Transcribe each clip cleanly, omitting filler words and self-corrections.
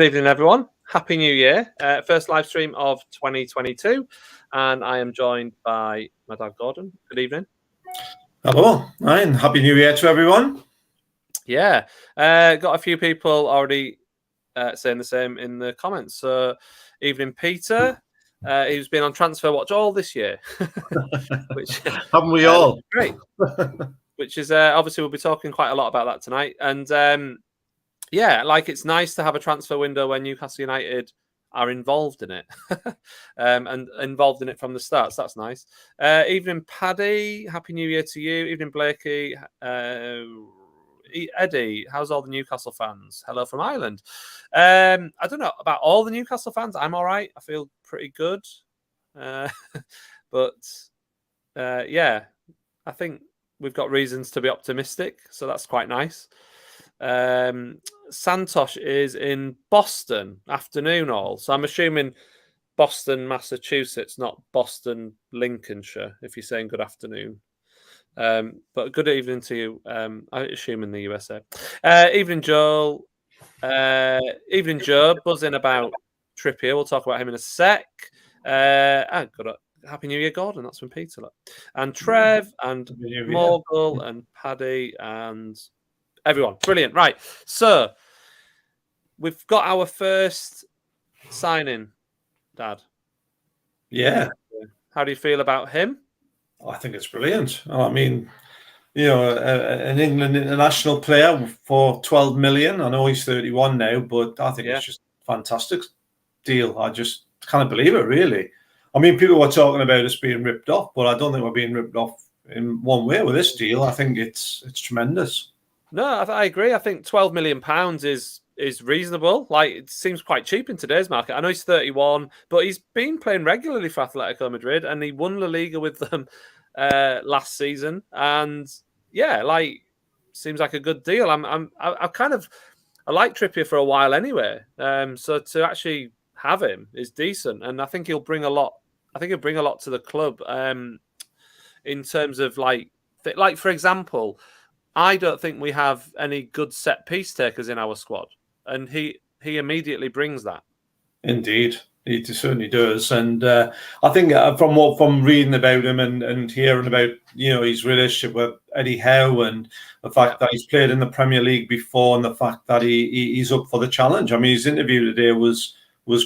Good evening, everyone. Happy New Year. First live stream of 2022. And I am joined by my dad, Gordon. Good evening. Hello, and Happy New Year to everyone. Yeah. Got a few people already saying the same in the comments. So, evening, Peter. He's been on Transfer Watch all this year. Which haven't we all? Great. Which is obviously we'll be talking quite a lot about that tonight. And yeah, like it's nice to have a transfer window where Newcastle United are involved in it and involved in it from the start. So that's nice. Evening, Paddy. Happy New Year to you. Evening, Blakey. Eddie, how's all the Newcastle fans? Hello from Ireland. I don't know about all the Newcastle fans. I'm all right. I feel pretty good. But yeah, I think we've got reasons to be optimistic. So that's quite nice. Santosh is in Boston. Afternoon all. So I'm assuming Boston, Massachusetts, not Boston, Lincolnshire, if you're saying good afternoon. But good evening to you. I assume in the USA. Evening, Joel. Evening, Joe. Buzzing about Trippier. We'll talk about him in a sec. Happy New Year, Gordon. That's from Peter. And Trev and Morgul and Paddy and everyone. Brilliant. Right. So we've got our first signing, Dad. Yeah. How do you feel about him? I think it's brilliant. I mean, you know, an England international player for 12 million. I know he's 31 now, but I think it's just a fantastic deal. I just can't believe it, really. I mean, people were talking about us being ripped off, but I don't think we're being ripped off in one way with this deal. I think it's tremendous. No, I agree. I think £12 million is reasonable. Like, it seems quite cheap in today's market. I know he's 31, but he's been playing regularly for Atletico Madrid, and he won La Liga with them last season. And yeah, like, seems like a good deal. I like Trippier for a while anyway. So to actually have him is decent, and I think he'll bring a lot. I think he'll bring a lot to the club. In terms of like for example, I don't think we have any good set piece takers in our squad, and he immediately brings that. Indeed, he certainly does, and I think from reading about him and hearing about his relationship with Eddie Howe and the fact that he's played in the Premier League before, and the fact that he's up for the challenge. I mean, his interview today was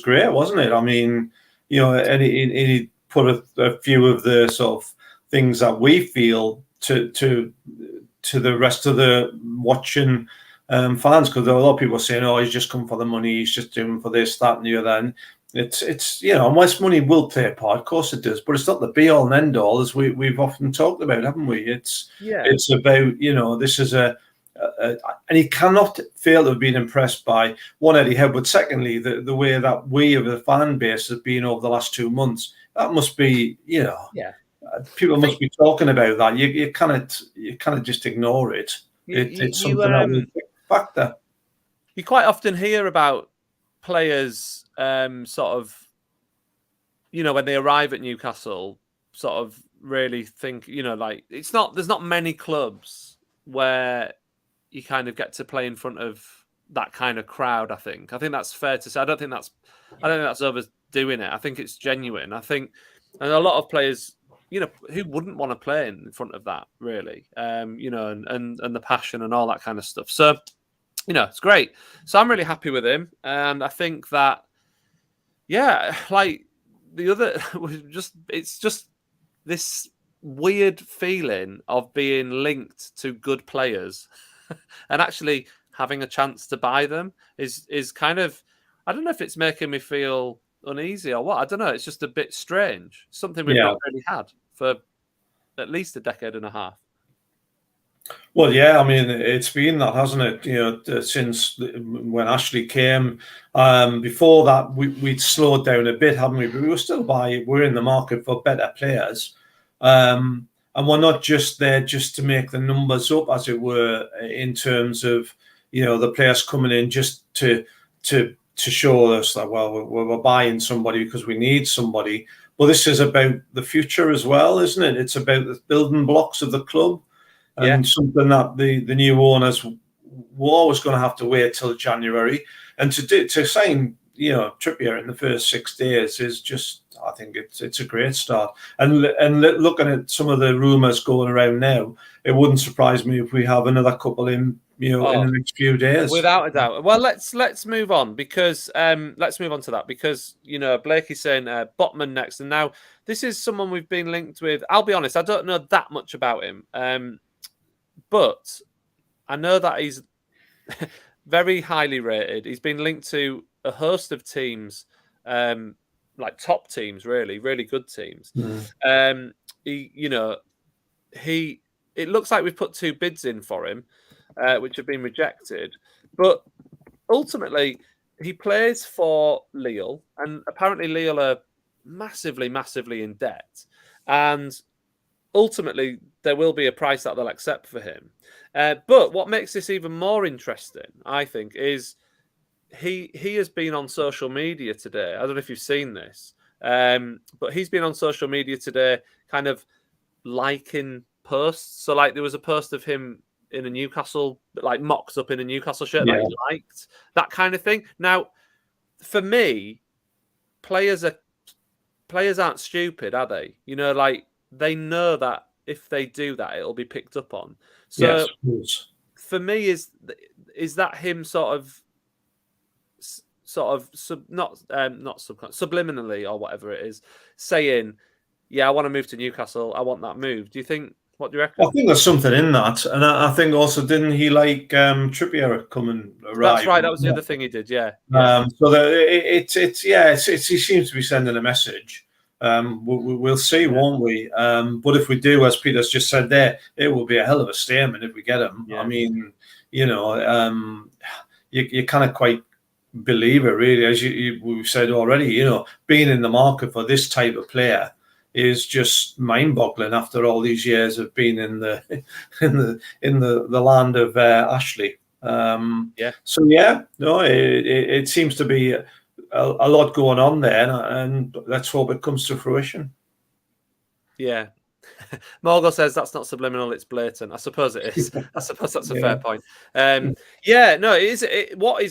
great, wasn't it? I mean, and he put a few of the sort of things that we feel to the rest of the watching fans, because a lot of people are saying, "Oh, he's just come for the money. He's just doing for this, that, and the other." And it's West money will play a part, of course it does, but it's not the be all and end all, as we've often talked about, haven't we? It's about this is and he cannot fail to have been impressed by one, Eddie Howe, but secondly the way that we of the fan base have been over the last 2 months. That must be people must be talking about that. You cannot just ignore it. It's something that will be a factor. You quite often hear about players sort of, when they arrive at Newcastle, sort of really think, like there's not many clubs where you kind of get to play in front of that kind of crowd. I think that's fair to say. I don't think that's overdoing it. I think it's genuine. I think, and a lot of players, who wouldn't want to play in front of that, really, and the passion and all that kind of stuff. So, it's great. So I'm really happy with him. And I think that, like the other, it's just this weird feeling of being linked to good players and actually having a chance to buy them is kind of, I don't know if it's making me feel uneasy or what. I don't know. It's just a bit strange. Something we've not really had for at least a decade and a half. Well, yeah, I mean, it's been that, hasn't it? Since when Ashley came. Before that, we'd slowed down a bit, haven't we? But we were still we're in the market for better players. And we're not just there just to make the numbers up, as it were, in terms of, the players coming in just to show us that, well, we're buying somebody because we need somebody. But this is about the future as well, isn't it? It's about the building blocks of the club, and something that the new owners we're always going to have to wait till January. And to sign, Trippier in the first 6 days is just, I think it's a great start. And looking at some of the rumours going around now, it wouldn't surprise me if we have another couple in in the next few days. Without a doubt. Well, let's move on because let's move on to that because Blake is saying Botman next, and now this is someone we've been linked with. I'll be honest, I don't know that much about him, but I know that he's very highly rated. He's been linked to a host of teams, like top teams, really good teams. It looks like we've put 2 bids in for him, which have been rejected. But ultimately, he plays for Lille, and apparently Lille are massively, massively in debt. And ultimately, there will be a price that they'll accept for him. But what makes this even more interesting, I think, is he has been on social media today. I don't know if you've seen this, but he's been on social media today kind of liking posts. So like there was a post of him in a Newcastle, like mocked up in a Newcastle shirt that he liked, that kind of thing. Now, for me, players aren't stupid, are they? Like they know that if they do that, it'll be picked up on. So for me, is that him subliminally or whatever it is, saying, "Yeah, I want to move to Newcastle. I want that move." Do you think? What do you reckon? I think there's something in that, and I think also didn't he like Trippier coming arrive? That's right. That was the other thing he did. Yeah. So that he seems to be sending a message. We'll see, won't we? But if we do, as Peter's just said there, it will be a hell of a statement if we get him. Yeah. I mean, you kind of quite believe it, really, as we've said already. Being in the market for this type of player is just mind-boggling after all these years of being in the land of Ashley. It seems to be a lot going on there, and let's hope it comes to fruition. Yeah. Morgo says that's not subliminal, it's blatant. I suppose it is. I suppose that's a fair point. It is. What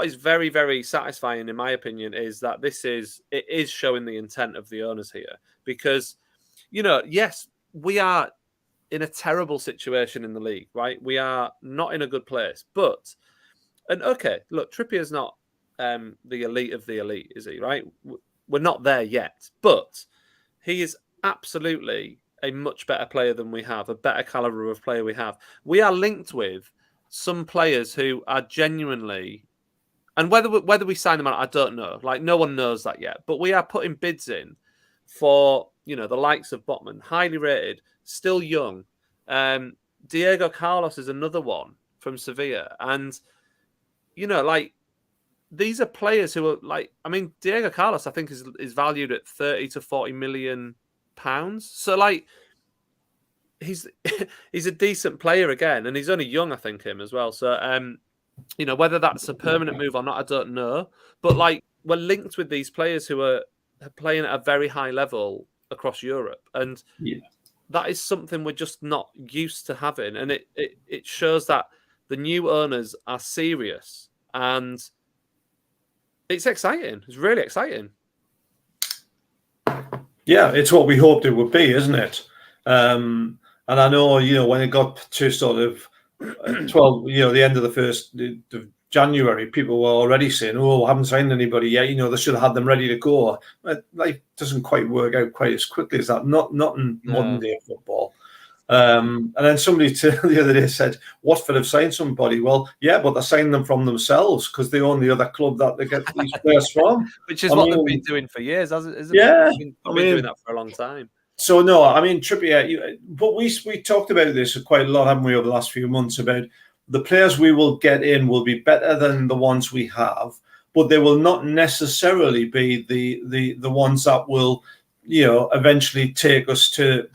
is very, very satisfying, in my opinion, is that it is showing the intent of the owners here. Because, yes, we are in a terrible situation in the league, right? We are not in a good place. But, look, Trippier's not the elite of the elite, is he, right? We're not there yet. But he is absolutely a much better player than we have, a better caliber of player we have. We are linked with some players who are genuinely, and whether we sign them out, I don't know. Like, no one knows that yet. But we are putting bids in for, the likes of Botman, highly rated, still young. Diego Carlos is another one from Sevilla. And, these are players who are Diego Carlos, I think, is valued at 30 to 40 million pounds. So, he's a decent player again, and he's only young, I think, him as well. So, whether that's a permanent move or not, I don't know. But, we're linked with these players who are playing at a very high level across Europe. And that is something we're just not used to having. And it shows that the new owners are serious. And it's exciting. It's really exciting. Yeah, it's what we hoped it would be, isn't it? And I know, when it got to sort of 12, the end of the 1st of January, people were already saying, "Oh, I haven't signed anybody yet. They should have had them ready to go." But life doesn't quite work out quite as quickly as that. Not in modern day football. And then somebody the other day said, Watford have signed somebody. Well, yeah, but they're signing them from themselves because they own the other club that they get these players from. Which is what they've been doing for years, isn't it? Yeah. They've been doing that for a long time. So, no, Trippier, but we talked about this quite a lot, haven't we, over the last few months, about the players we will get in will be better than the ones we have, but they will not necessarily be the ones that will, eventually take us to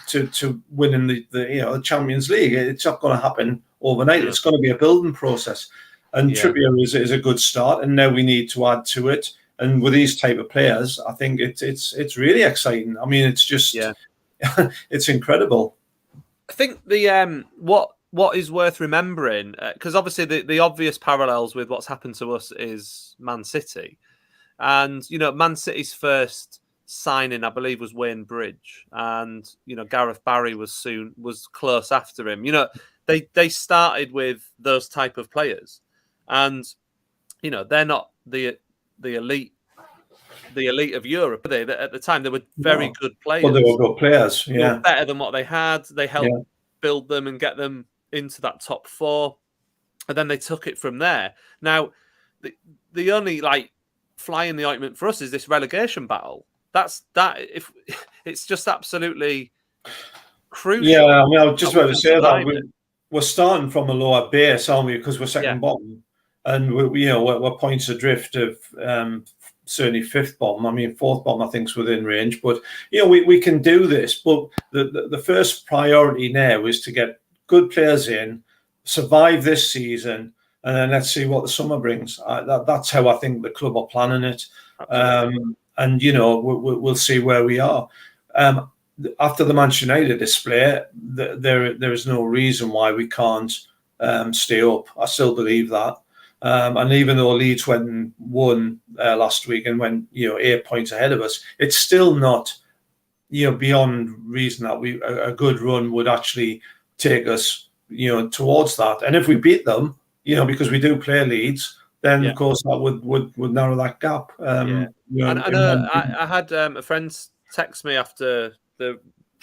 winning the Champions League. It's not going to happen overnight. It's going to be a building process. And Trippier is a good start, and now we need to add to it. And with these type of players, I think it's really exciting. I mean, it's just it's incredible. I think the what what is worth remembering, because obviously the obvious parallels with what's happened to us is Man City. And, Man City's first signing, I believe, was Wayne Bridge. And, Gareth Barry was close after him. They started with those type of players. And, they're not the elite of Europe, are they? At the time, they were very good players. Well, they were good players, They were better than what they had. They helped build them and get them into that top 4. And then they took it from there. Now, the only fly in the ointment for us is this relegation battle. If it's just absolutely crucial. Yeah, I mean, I was just about to say that we're starting from a lower base, aren't we? Because we're second bottom, and we're points adrift of certainly 5th bottom. I mean, 4th bottom I think is within range, but we can do this. But the first priority now is to get good players in, survive this season, and then let's see what the summer brings. That's how I think the club are planning it. And we'll see where we are. After the Manchester United display, there is no reason why we can't stay up. I still believe that. And even though Leeds went and won last week and went 8 points ahead of us, it's still not beyond reason that a good run would actually take us towards that. And if we beat them, because we do play Leeds, then of course that would narrow that gap. I had a friend text me after the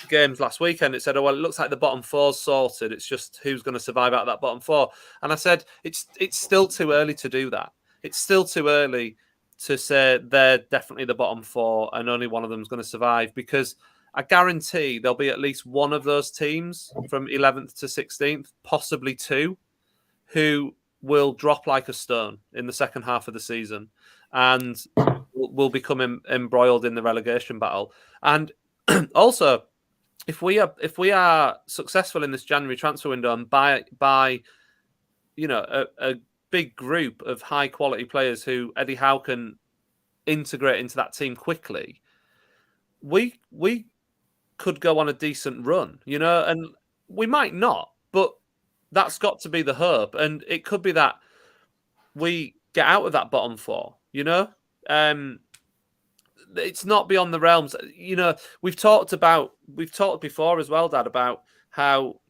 games last weekend. It said, "Oh well, it looks like the bottom 4's sorted. It's just who's going to survive out of that bottom 4." And I said, "It's still too early to do that. It's still too early to say they're definitely the bottom 4 and only one of them is going to survive, because I guarantee there'll be at least one of those teams from 11th to 16th, possibly 2, who will drop like a stone in the second half of the season and will become embroiled in the relegation battle." And also, if we are successful in this January transfer window and buy a big group of high quality players who Eddie Howe can integrate into that team quickly, we could go on a decent run, and we might not, but that's got to be the hope. And it could be that we get out of that bottom 4, it's not beyond the realms. We've talked before as well, Dad, about how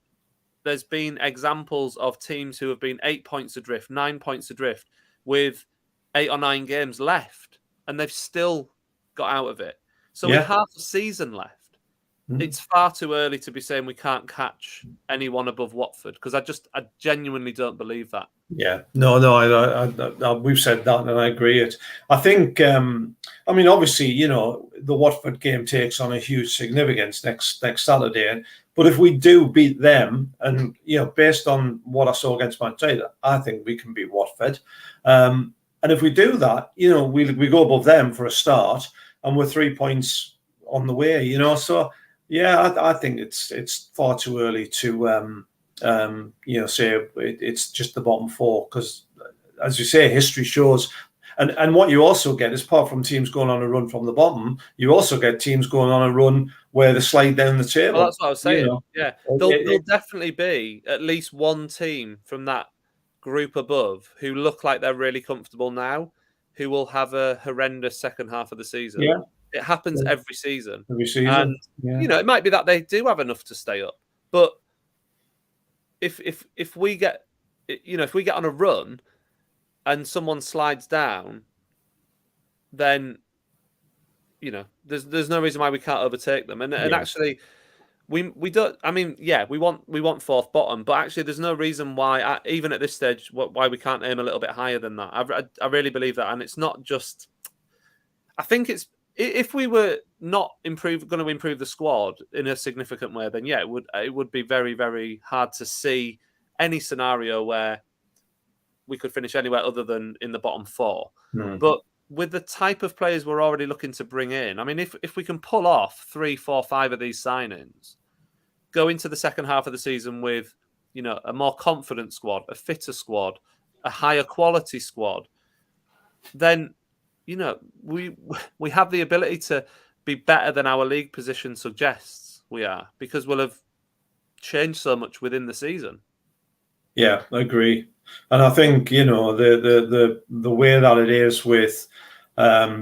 there's been examples of teams who have been 8 points adrift, 9 points adrift with 8 or 9 games left, and they've still got out of it. So with half a season left, it's far too early to be saying we can't catch anyone above Watford, because I genuinely don't believe that. Yeah, no, I we've said that, and I agree. I think, obviously, the Watford game takes on a huge significance next Saturday. But if we do beat them, and based on what I saw against Man United, I think we can beat Watford. And if we do that, we go above them for a start, and we're 3 points on the way. So yeah, I think it's far too early to say it's just the bottom 4, because, as you say, history shows. And what you also get is, apart from teams going on a run from the bottom, you also get teams going on a run where they slide down the table. Well, that's what I was saying. Yeah, there'll definitely be at least one team from that group above who look like they're really comfortable now, who will have a horrendous second half of the season. Yeah. It happens every season. And it might be that they do have enough to stay up, but if we get on a run and someone slides down, then there's no reason why we can't overtake them. And actually, we don't. I mean, we want 4th bottom, but actually, there's no reason why, even at this stage, why we can't aim a little bit higher than that. I really believe that, and it's not just. I think it's. If we were not going to improve the squad in a significant way, then it would be very, very hard to see any scenario where we could finish anywhere other than in the bottom 4. But with the type of players we're already looking to bring in, I mean, if we can pull off 3, 4, 5 of these signings, go into the second half of the season with a more confident squad, a fitter squad, a higher quality squad, then we have the ability to be better than our league position suggests we are, because we'll have changed so much within the season. Yeah, I agree. And I think, you know, the way that it is with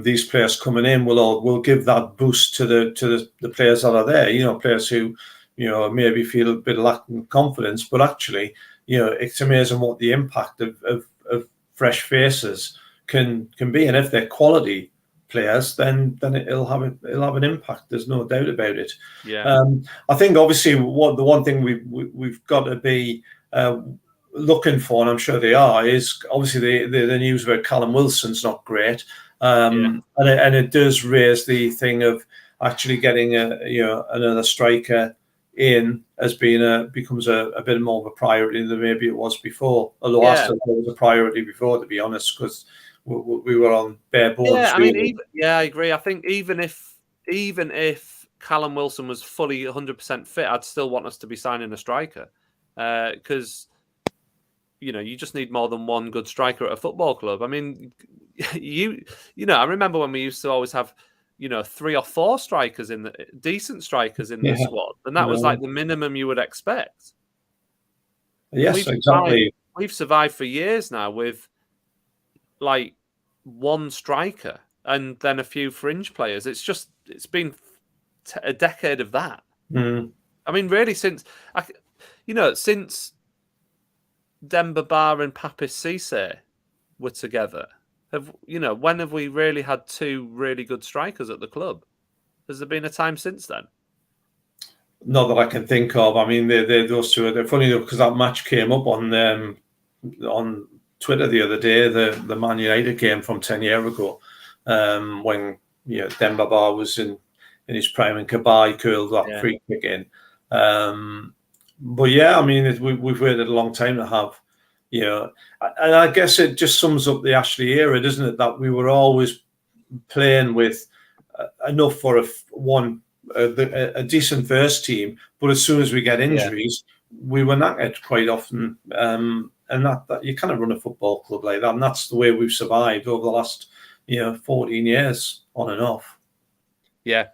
these players coming in will give that boost to the players that are there. You know, players who, you know, maybe feel a bit lacking confidence, but actually, you know, it's amazing what the impact of fresh faces can be. And if they're quality players, then it'll have an impact. There's no doubt about it. Yeah. I think obviously the one thing we've got to be looking for, and I'm sure they are, is obviously the news about Callum Wilson's not great, and it does raise the thing of actually getting another striker in as becomes a bit more of a priority than maybe it was before. Although I still thought it was a priority before, to be honest, because we were on bare bones. Yeah, I mean, I agree. I think even if Callum Wilson was fully 100% fit, I'd still want us to be signing a striker, because you know, you just need more than one good striker at a football club. I mean, you know, I remember when we used to always have, you know, 3 or 4 strikers decent strikers in the squad, and that was like the minimum you would expect. Yes, exactly. We've survived for years now with like one striker and then a few fringe players. It's been a decade of that. I mean, really, since Demba Ba and Papis Cisse were together, when have we really had 2 really good strikers at the club? Has there been a time since then? Not that I can think of. I mean, those two. They're funny because that match came up on Twitter the other day. The Man United game from 10 years ago, when Demba Ba was in his prime and Cabaye curled that free kick in. But yeah, I mean, we've waited a long time to have, and I guess it just sums up the Ashley era, doesn't it? That we were always playing with enough for a decent first team, but as soon as we get injuries, we were knackered quite often. And that you kind of run a football club like that, and that's the way we've survived over the last 14 years on and off. Yeah.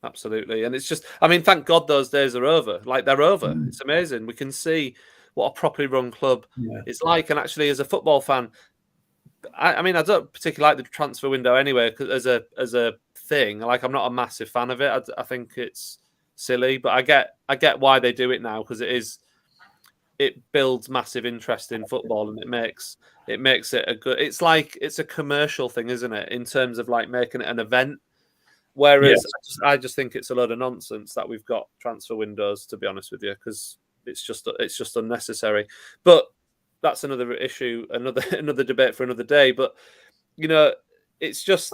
Absolutely. And it's just, I mean, thank God those days are over. Like, they're over. It's amazing. We can see what a properly run club is like. And actually, as a football fan, I mean, I don't particularly like the transfer window anyway, as a thing. Like, I'm not a massive fan of it. I think it's silly, but I get why they do it now, because it builds massive interest in football, and it makes it a good. It's like it's a commercial thing, isn't it? In terms of like making it an event. Whereas I just think it's a load of nonsense that we've got transfer windows, to be honest with you, because it's just unnecessary. But that's another issue, another debate for another day. But it's just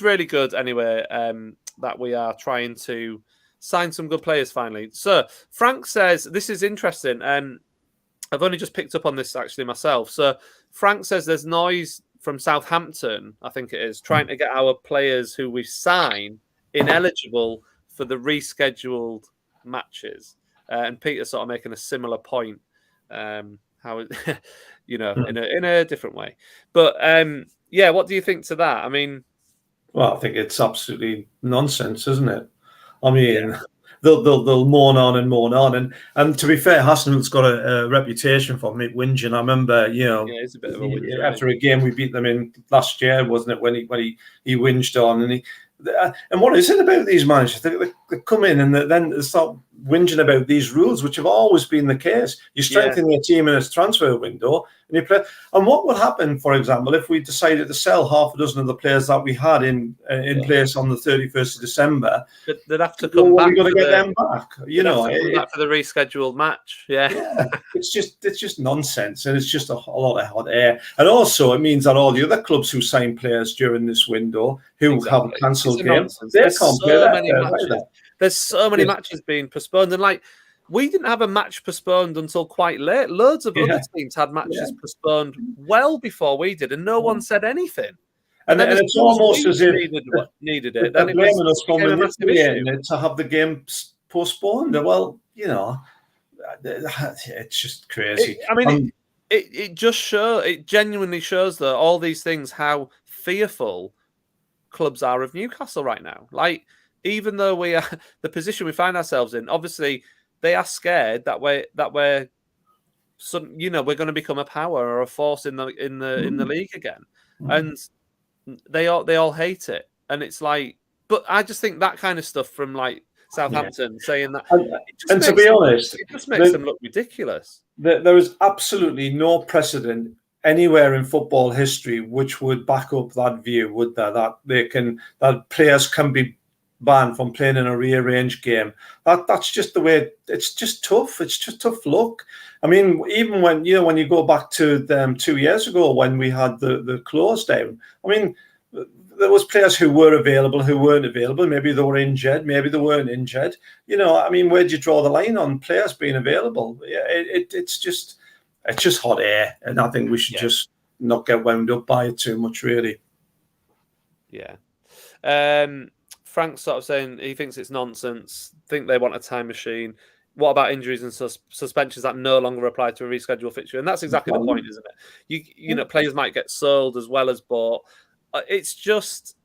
really good anyway, that we are trying to sign some good players finally. So Frank says, this is interesting. I've only just picked up on this actually myself. So Frank says there's noise from Southampton, I think it is, trying to get our players who we sign ineligible for the rescheduled matches. And Peter's sort of making a similar point, in a different way. But what do you think to that? I mean, well, I think it's absolutely nonsense, isn't it? I mean, they'll moan on and moan on, and to be fair, Hassan's got a reputation for whinging. I remember, it's a bit of a whinger, after a game we beat them in last year, wasn't it? When he whinged on, and what is it about these managers? They come in and then they start whinging about these rules, which have always been the case. You strengthen your team in a transfer window, and you play. And what would happen, for example, if we decided to sell half a dozen of the players that we had in place on the 31st of December? They'd have to come back. We're going to get them back. Back for the rescheduled match. Yeah. It's just nonsense, and it's just a lot of hot air. And also, it means that all the other clubs who sign players during this window who have cancelled games, they can't play that. There's so many matches being postponed, and like, we didn't have a match postponed until quite late. Loads of other teams had matches postponed well before we did, and no one said anything. And then it's almost as if needed it. Then it was to have the game postponed. Well, it's just crazy. It genuinely shows that all these things, how fearful clubs are of Newcastle right now. Like, even though we are the position we find ourselves in, obviously they are scared that we're we're going to become a power or a force in the league again, and they all hate it, and it's like, but I just think that kind of stuff from like Southampton saying that, and to be honest, it just makes them look ridiculous. There is absolutely no precedent anywhere in football history which would back up that view, would there? That players can be banned from playing in a rearranged game. That's just the way. It's just tough. It's just tough luck. I mean, even when you go back to them 2 years ago when we had the close down. I mean, there was players who were available, who weren't available. Maybe they were injured, maybe they weren't injured. I mean, where do you draw the line on players being available? Yeah, it's just hot air, and I think we should just not get wound up by it too much, really. Yeah. Frank's sort of saying he thinks it's nonsense. Think they want a time machine. What about injuries and suspensions that no longer apply to a rescheduled fixture? And that's exactly the point, isn't it? Players might get sold as well as bought. It's just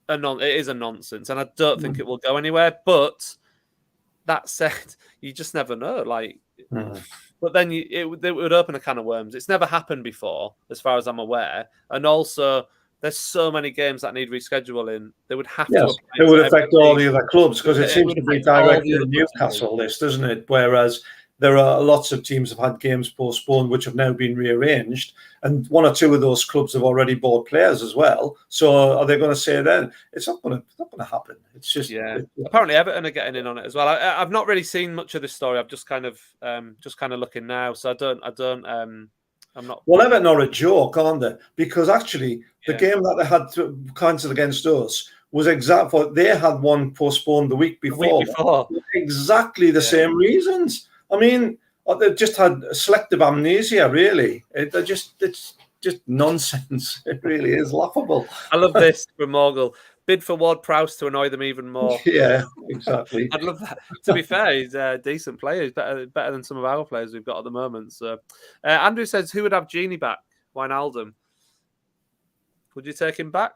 it is a nonsense, and I don't think it will go anywhere. But that said, you just never know. But then it would open a can of worms. It's never happened before, as far as I'm aware, and also there's so many games that need rescheduling. They would have to. It would affect all the other clubs because it seems to be directly the Newcastle list, doesn't it? Whereas there are lots of teams have had games postponed which have now been rearranged, and one or two of those clubs have already bought players as well. So are they going to say then it's not going to happen? It's just apparently Everton are getting in on it as well. I've not really seen much of this story. I've just kind of looking now, so I'm not. Well, Everton are a joke, aren't they? Because actually, the game that they had cancelled against us was exactly. They had one postponed the week before. Exactly the same reasons. I mean, they just had selective amnesia. Really, it's just nonsense. It really is laughable. I love this from Morgul. Bid for Ward-Prowse to annoy them even more. Yeah, exactly. I'd love that. To be fair, he's a decent player. He's better than some of our players we've got at the moment. So, Andrew says, who would have Genie back? Wijnaldum. Would you take him back?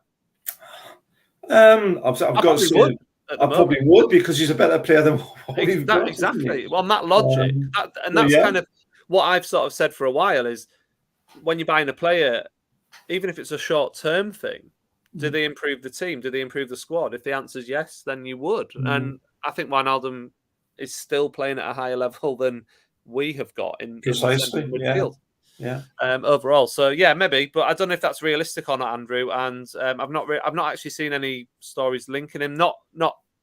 I've got to say, I probably would because he's a better player than what we've got. Exactly. Well, on that logic, that's kind of what I've sort of said for a while is when you're buying a player, even if it's a short-term thing, do they improve the team? Do they improve the squad? If the answer is yes, then you would. And I think Wijnaldum is still playing at a higher level than we have got in midfield. Overall. So maybe, but I don't know if that's realistic or not, Andrew. And I've not actually seen any stories linking him, not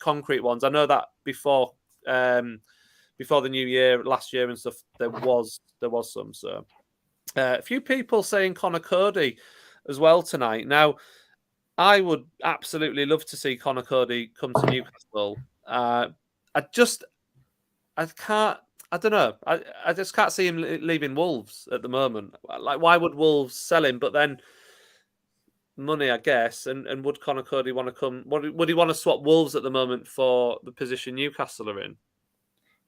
concrete ones. I know that before the new year, last year and stuff, there was some. So a few people saying Conor Cody as well tonight. Now, I would absolutely love to see Conor Cody come to Newcastle. I don't know. I just can't see him leaving Wolves at the moment. Like, why would Wolves sell him? But then money, I guess. And would Conor Cody want to come? Would he want to swap Wolves at the moment for the position Newcastle are in?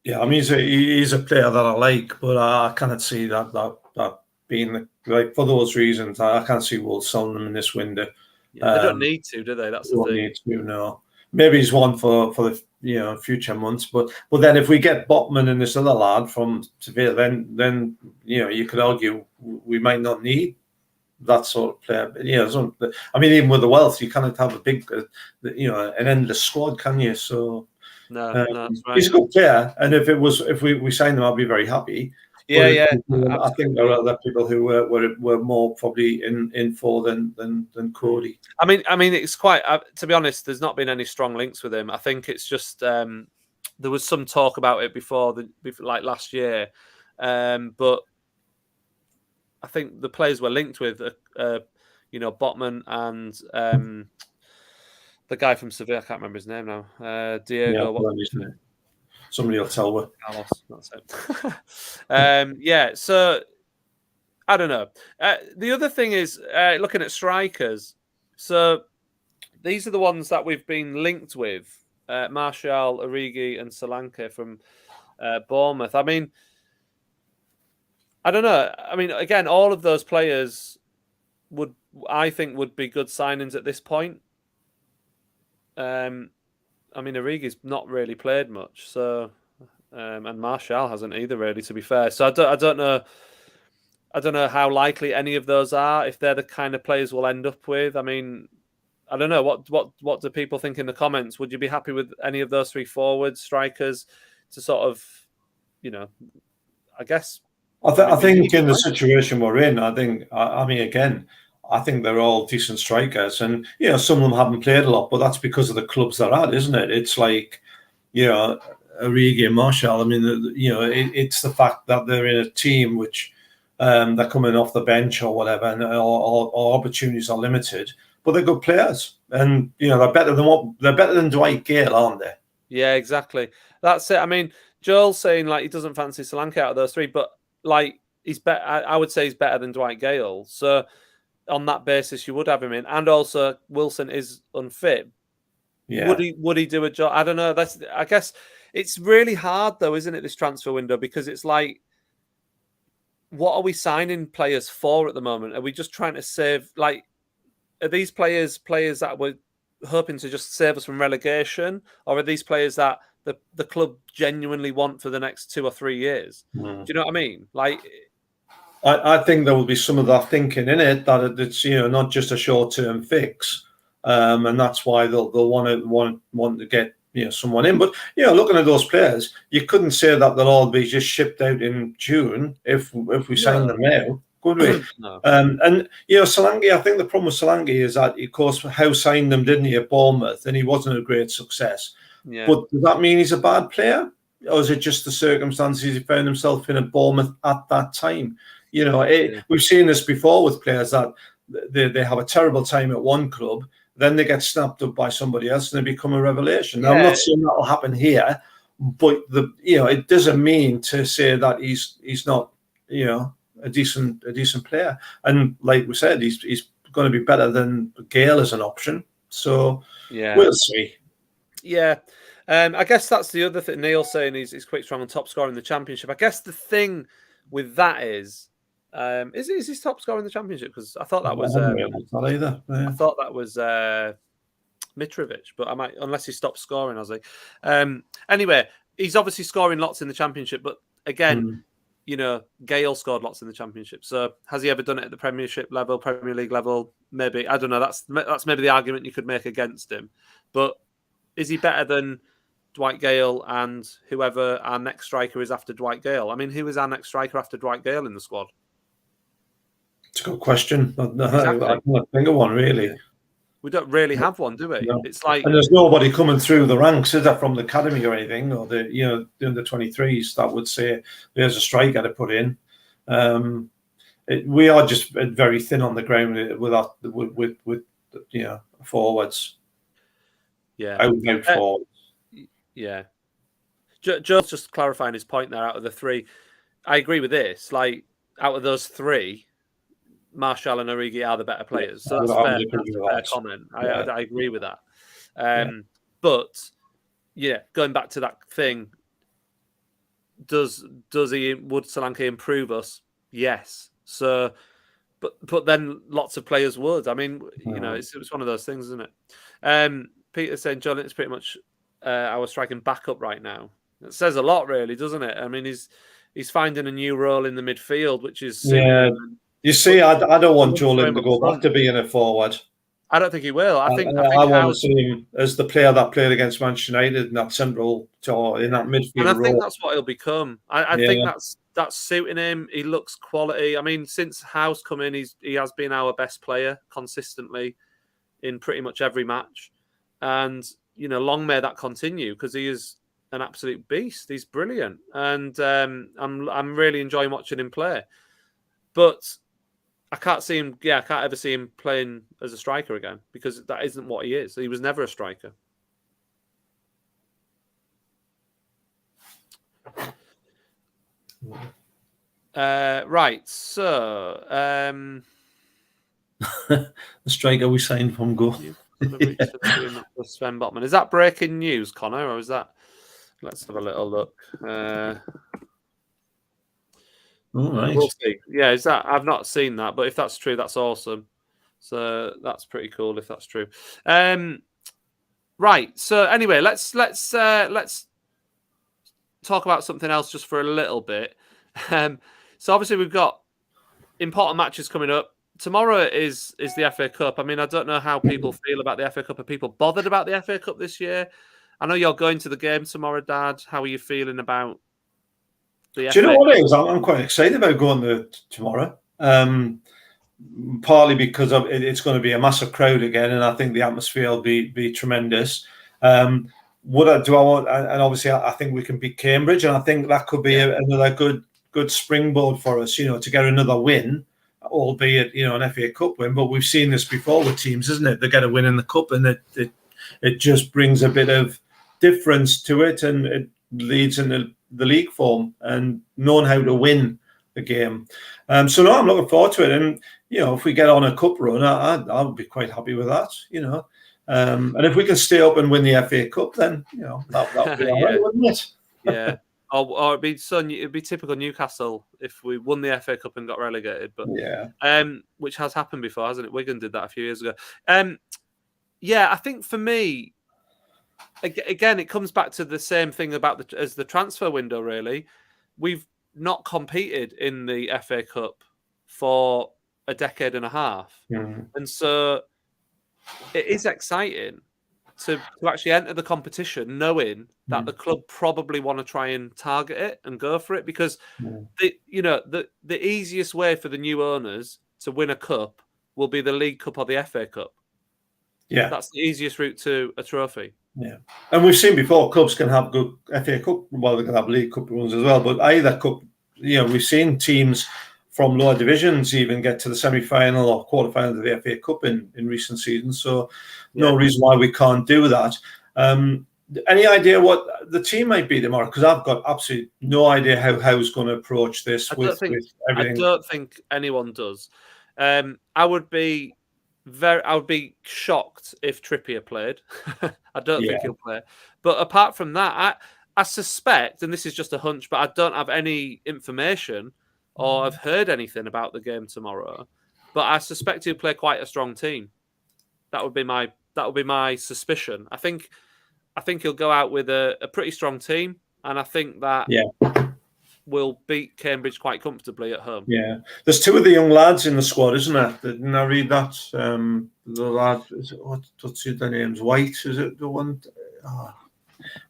Yeah, I mean, he's a player that I like, but I cannot see that being like for those reasons. I can't see Wolves selling them in this window. Yeah, they don't need to, do they? That's the thing. Need to, no. Maybe he's one for the future months, but then if we get Botman and this other lad from Seville, then you could argue we might not need that sort of player. But, I mean, even with the wealth, you cannot have a big, an endless squad, can you? So no, that's right. He's a good player, and if we signed him, I'd be very happy. Yeah. I think there are other people who were more probably in for than Cody. I mean, it's quite. To be honest, there's not been any strong links with him. I think it's just there was some talk about it before like last year, but I think the players were linked with, Botman and the guy from Seville. I can't remember his name now. Diego. Yeah, somebody will tell me. Carlos, that's it. So I don't know. The other thing is looking at strikers. So these are the ones that we've been linked with: Martial, Origi, and Solanke from Bournemouth. I mean, I don't know. I mean, again, all of those players would be good signings at this point. I mean, Origi's not really played much, so and Martial hasn't either, really. To be fair, so I don't know. I don't know how likely any of those are, if they're the kind of players we'll end up with. I mean, I don't know. What do people think in the comments? Would you be happy with any of those three forwards, strikers, to sort of, I guess... I think in the situation we're in, I mean, again, I think they're all decent strikers, and some of them haven't played a lot, but that's because of the clubs they're at, isn't it? It's like, Origi and Martial. I mean, it's the fact that they're in a team which they're coming off the bench or whatever, and or opportunities are limited, but they're good players, and they're better than Dwight Gale, aren't they? Yeah, exactly. That's it. I mean, Joel's saying like he doesn't fancy Solanke out of those three, but like he's better. I would say he's better than Dwight Gale. So on that basis, you would have him in, and also Wilson is unfit. Yeah. Would he do a job? I don't know. I guess it's really hard though, isn't it? This transfer window, because it's like, what are we signing players for at the moment? Are we just trying to save? Like, are these players that we're hoping to just save us from relegation, or are these players that the club genuinely want for the next 2 or 3 years? Do you know what I mean? Like, I think there will be some of that thinking in it, that it's not just a short-term fix, and that's why they'll want to get someone in. But looking at those players, you couldn't say that they'll all be just shipped out in June if we sign them now, could we? No. And Solanke, I think the problem with Solanke is that, of course, Howe signed them, didn't he, at Bournemouth, and he wasn't a great success. Yeah. But does that mean he's a bad player, or is it just the circumstances he found himself in at Bournemouth at that time? We've seen this before with players that they have a terrible time at one club, then they get snapped up by somebody else and they become a revelation. Now, I'm not saying that will happen here, but it doesn't mean to say that he's not a decent player. And like we said, he's going to be better than Gale as an option. So we'll see. Yeah. I guess that's the other thing. Neil's saying he's quite strong on top scorer in the Championship. I guess the thing with that is he top scorer in the Championship? Because I thought that was not either. Yeah. I thought that was Mitrovic, but I might, unless he stopped scoring, I was like, anyway, he's obviously scoring lots in the Championship, but again, Gale scored lots in the Championship. So has he ever done it at the Premiership level, Premier League level? Maybe. I don't know. That's maybe the argument you could make against him. But is he better than Dwight Gale and whoever our next striker is after Dwight Gale? I mean, who is our next striker after Dwight Gale in the squad? It's a good question. Exactly. I can't think of one, really. We don't really have one, do we? No. It's like, and there's nobody coming through the ranks, is there, from the academy or anything, or the under 23s that would say there's a striker to put in. We are just very thin on the ground with forwards. Yeah, out forwards. Yeah. Joe's just clarifying his point there. Out of the three, I agree with this. Like, out of those three, Martial and Origi are the better players. So that's fair. That's a fair comment. I agree with that. But going back to that thing, would Solanke improve us? Yes. So, but then lots of players would. I mean, it's one of those things, isn't it? Peter's saying Joelinton's pretty much our striking backup right now. It says a lot, really, doesn't it? I mean, he's finding a new role in the midfield, which is You see, I don't want Joelinton to go back to being a forward. I don't think he will. I think I want to see him as the player that played against Manchester United in that central in that midfield and I role. think that's what he'll become. I think that's suiting him. He looks quality. I mean, since Howe's come in, he has been our best player consistently in pretty much every match. And long may that continue, because he is an absolute beast. He's brilliant, and I'm really enjoying watching him play. But I can't see him. Yeah, I can't ever see him playing as a striker again, because that isn't what he is. He was never a striker. Right. So, the striker we signed from Go. Sven Botman. Is that breaking news, Connor, or is that? Let's have a little look. All right. We'll see. Yeah, is that? I've not seen that, but if that's true, that's awesome. So that's pretty cool if that's true. Right. So anyway, let's talk about something else just for a little bit. So obviously we've got important matches coming up. Tomorrow is the FA Cup. I mean, I don't know how people feel about the FA Cup. Are people bothered about the FA Cup this year? I know you're going to the game tomorrow, Dad. How are you feeling about the FA Do you know Cup? what it is? I'm quite excited about going to tomorrow. Partly because it's going to be a massive crowd again, and I think the atmosphere will be tremendous. What do I want? And obviously, I think we can beat Cambridge, and I think that could be another good springboard for us, to get another win, albeit an FA Cup win. But we've seen this before with teams, isn't it? They get a win in the cup, and it just brings a bit of difference to it, and it leads into the league form and knowing how to win the game. So no, I'm looking forward to it, and if we get on a cup run, I would be quite happy with that. And if we can stay up and win the FA Cup, then that would be all right, wouldn't it? Yeah. Or it'd be typical Newcastle if we won the FA Cup and got relegated, but which has happened before, hasn't it? Wigan did that a few years ago. I think for me, again, it comes back to the same thing as the transfer window. Really, we've not competed in the FA Cup for a decade and a half, and so it is exciting to actually enter the competition knowing that the club probably want to try and target it and go for it, because the easiest way for the new owners to win a cup will be the League Cup or the FA Cup. Yeah, that's the easiest route to a trophy. Yeah, and we've seen before clubs can have good FA Cup, well, they can have League Cup ones as well, but either cup, we've seen teams from lower divisions even get to the semi-final or quarter-final of the FA Cup in recent seasons. So no reason why we can't do that. Any idea what the team might be tomorrow? Because I've got absolutely no idea how Howe's going to approach this with everything. I don't think anyone does. I would be shocked if Trippier played. I don't think he'll play. But apart from that, I suspect, and this is just a hunch, but I don't have any information or I've heard anything about the game tomorrow, but I suspect he'll play quite a strong team. That would be my suspicion. I think he'll go out with a pretty strong team, and I think that will beat Cambridge quite comfortably at home. Yeah, there's two of the young lads in the squad, isn't there? Didn't I read that? The lad, what's their names? White, is it the one? Oh,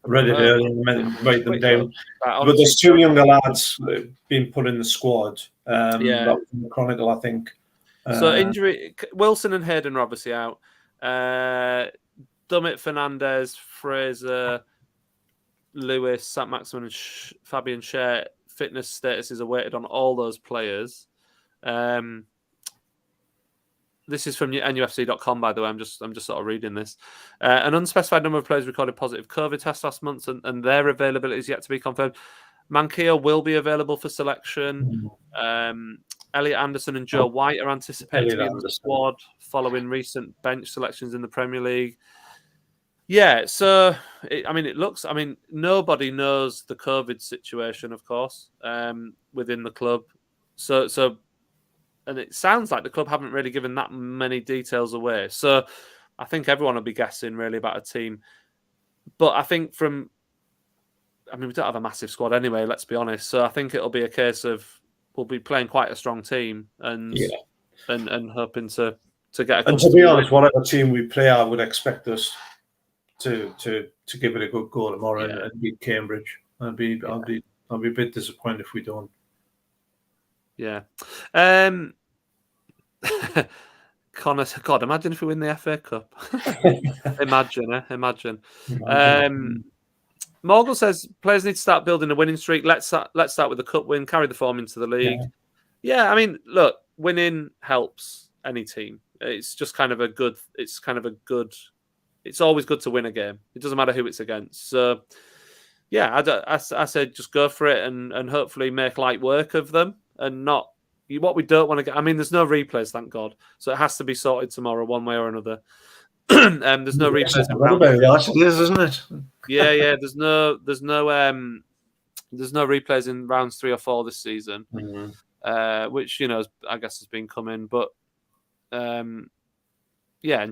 I read it earlier and meant to write them down. But there's two younger lads being put in the squad. That was in the Chronicle, I think. So injury, Wilson and Hayden are obviously out. Dummett, Fernandez, Fraser, Lewis, St. Maximin, and Fabian Schär. Fitness status is awaited on all those players. This is from nufc.com, by the way. I'm just sort of reading this. An unspecified number of players recorded positive COVID tests last month, and their availability is yet to be confirmed. Manquillo will be available for selection. Elliot Anderson and Joe White are anticipated to be in the squad following recent bench selections in the Premier League. Yeah, so nobody knows the COVID situation, of course, within the club. So, and it sounds like the club haven't really given that many details away. So, I think everyone will be guessing really about a team. But I think we don't have a massive squad anyway. Let's be honest. So, I think it'll be a case of we'll be playing quite a strong team and hoping to get a. And to be honest, whatever team we play, I would expect us to give it a good go tomorrow and beat Cambridge. I'll be a bit disappointed if we don't. Yeah. Connor, God, imagine if we win the FA Cup. Imagine. Morgul says players need to start building a winning streak. Let's start with the cup win, carry the form into the league. Yeah, I mean, look, winning helps any team. It's just kind of a good. It's always good to win a game. It doesn't matter who it's against. So, yeah, I said just go for it and hopefully make light work of them and not what we don't want to get. I mean, there's no replays, thank God. So it has to be sorted tomorrow, one way or another. There's no replays. It is, isn't it? Yeah. There's no replays in rounds 3 or 4 this season, which I guess has been coming, but. And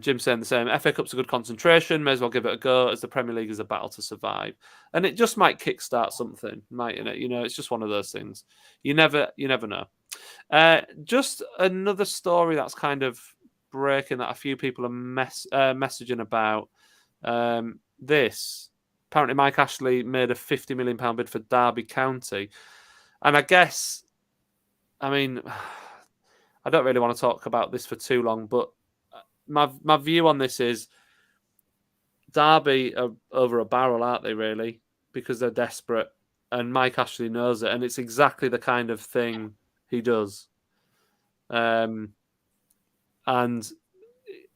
Jim's saying the same. FA Cup's a good concentration. May as well give it a go, as the Premier League is a battle to survive, and it just might kickstart something, mightn't it? It's just one of those things. You never know. Just another story that's kind of breaking that a few people are messaging about. This. Apparently, Mike Ashley made a £50 million bid for Derby County. And I guess, I mean, I don't really want to talk about this for too long, but my view on this is Derby are over a barrel, aren't they, really? Because they're desperate. And Mike Ashley knows it. And it's exactly the kind of thing he does. And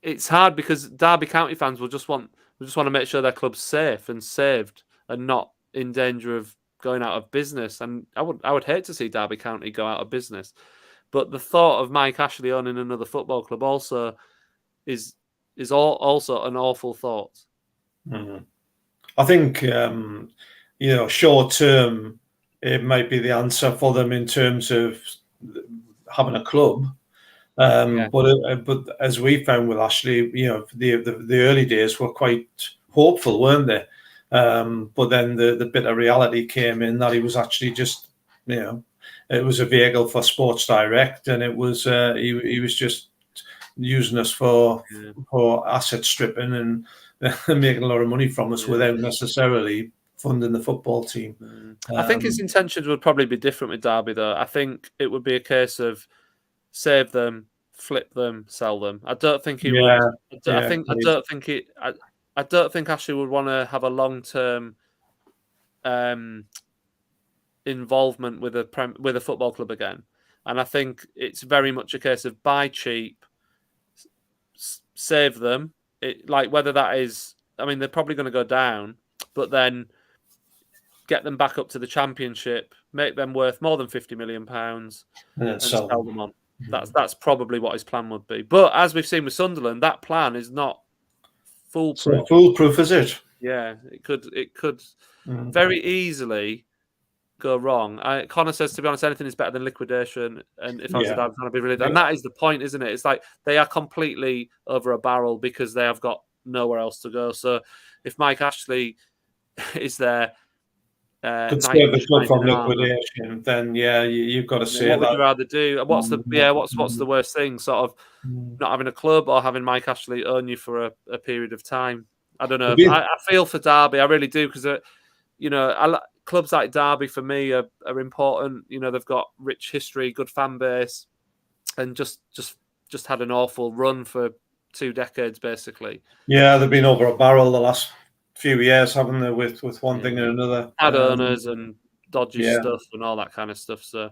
it's hard because Derby County fans will just want to make sure their club's safe and saved and not in danger of going out of business. And I would hate to see Derby County go out of business. But the thought of Mike Ashley owning another football club also is also an awful thought. Mm-hmm. I think short term it might be the answer for them in terms of having a club. But as we found with Ashley, the early days were quite hopeful, weren't they? But then the bit of reality came in that he was actually just, it was a vehicle for Sports Direct, and it was he was just using us for asset stripping and making a lot of money from us without necessarily funding the football team. I think his intentions would probably be different with Derby, though. I think it would be a case of save them, flip them, sell them. I don't think he would. I don't think Ashley would want to have a long-term involvement with a football club again. And I think it's very much a case of buy cheap, save them. Whether that is, I mean, they're probably going to go down, but then get them back up to the Championship, make them worth more than £50 million, and sell them on. That's probably what his plan would be. But as we've seen with Sunderland, that plan is not foolproof. So foolproof, is it? Yeah, it could very easily go wrong. Connor says, to be honest, anything is better than liquidation. And if I was a dad, I'd be really. And that is the point, isn't it? It's like they are completely over a barrel because they have got nowhere else to go. So if Mike Ashley is there, could save the club from liquidation, then you've got to say what that. Would you rather do? What's the worst thing? Sort of not having a club or having Mike Ashley own you for a period of time. I don't know. I feel for Derby, I really do, because clubs like Derby for me are important. They've got rich history, good fan base, and just had an awful run for 2 decades, basically. Yeah, they've been over a barrel the last few years, haven't they, with one thing and another. Had owners and dodgy stuff and all that kind of stuff. So,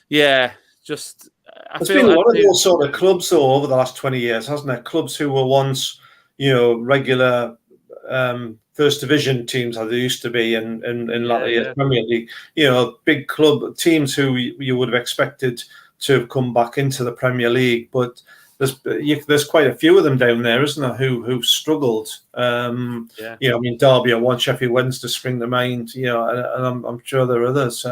yeah, just... There's been a lot of those sort of clubs, though, over the last 20 years, hasn't there? Clubs who were once, regular first division teams, as they used to be in Premier League. Big club teams who you would have expected to have come back into the Premier League, but there's quite a few of them down there, isn't there, who struggled. I mean, Derby or Sheffield Wednesday spring to mind. And I'm sure there are others.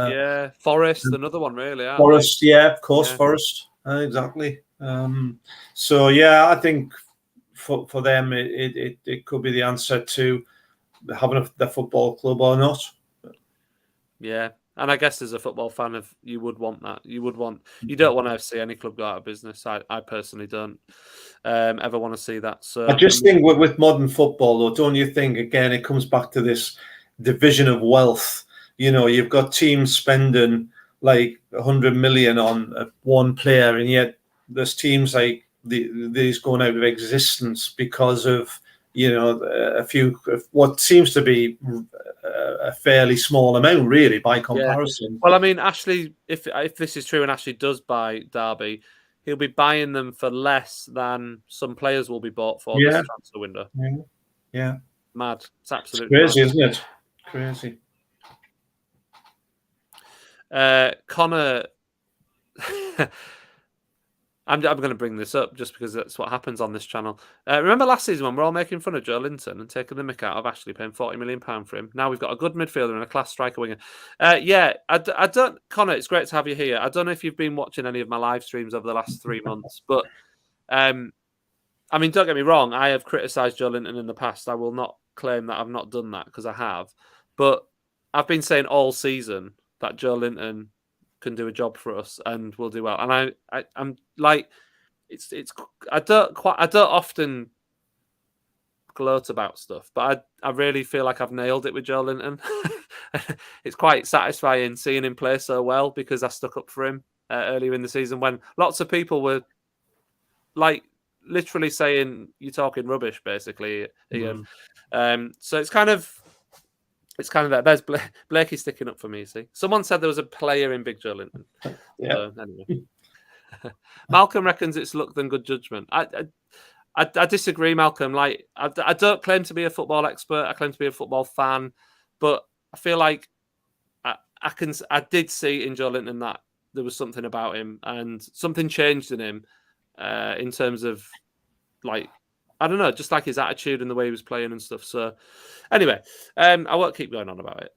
Forest, another one, really. Forest, of course, Forest, exactly. I think for them it could be the answer to having the football club or not. Yeah. And I guess as a football fan, you would want that. You don't want to see any club go out of business. I personally don't ever want to see that. So I just think with modern football, though, don't you think, again, it comes back to this division of wealth. You've got teams spending like 100 million on one player, and yet there's teams like these going out of existence because of a few, what seems to be a fairly small amount, really, by comparison. Yeah. Well, I mean, Ashley, if this is true and Ashley does buy Derby, he'll be buying them for less than some players will be bought for this transfer window. Yeah. Mad. It's absolutely crazy, mad. Isn't it? Crazy. Connor... I'm going to bring this up just because that's what happens on this channel. Remember last season when we're all making fun of Joelinton and taking the mick out of Ashley, paying £40 million for him? Now we've got a good midfielder and a class striker winger. I don't... Connor, it's great to have you here. I don't know if you've been watching any of my live streams over the last 3 months, but I mean, don't get me wrong. I have criticised Joelinton in the past. I will not claim that I've not done that, because I have. But I've been saying all season that Joelinton can do a job for us and will do well. And I'm like, it's I don't often gloat about stuff, but I really feel like I've nailed it with Joelinton. It's quite satisfying seeing him play so well because I stuck up for him earlier in the season when lots of people were like literally saying you're talking rubbish, basically, Ian. So it's kind of that. There's Blakey sticking up for me. You see, someone said there was a player in Big Joelinton. Yeah. So, anyway, Malcolm reckons it's luck than good judgment. I disagree, Malcolm. Like, I don't claim to be a football expert. I claim to be a football fan, but I feel like I did see in Joelinton that there was something about him and something changed in him in terms of, like, I don't know, just like his attitude and the way he was playing and stuff. So, anyway, I won't keep going on about it.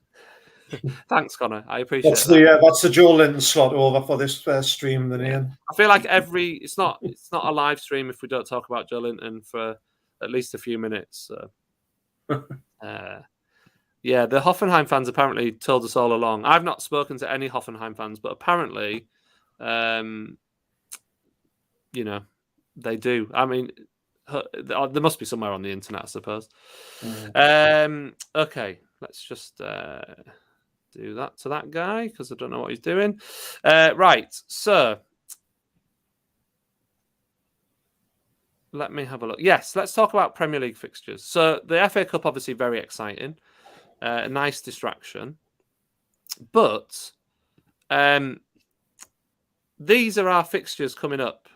Thanks, Connor. I appreciate that. That's the Joelinton slot over for this stream, then, Ian. I feel like it's not a live stream if we don't talk about Joelinton for at least a few minutes. So. Yeah, the Hoffenheim fans apparently told us all along. I've not spoken to any Hoffenheim fans, but apparently, they do. I mean, there must be somewhere on the internet, I suppose. Okay, let's just do that to that guy because I don't know what he's doing. Right, so let me have a look. Yes, let's talk about Premier League fixtures. So the FA Cup, obviously, very exciting. A nice distraction. But these are our fixtures coming up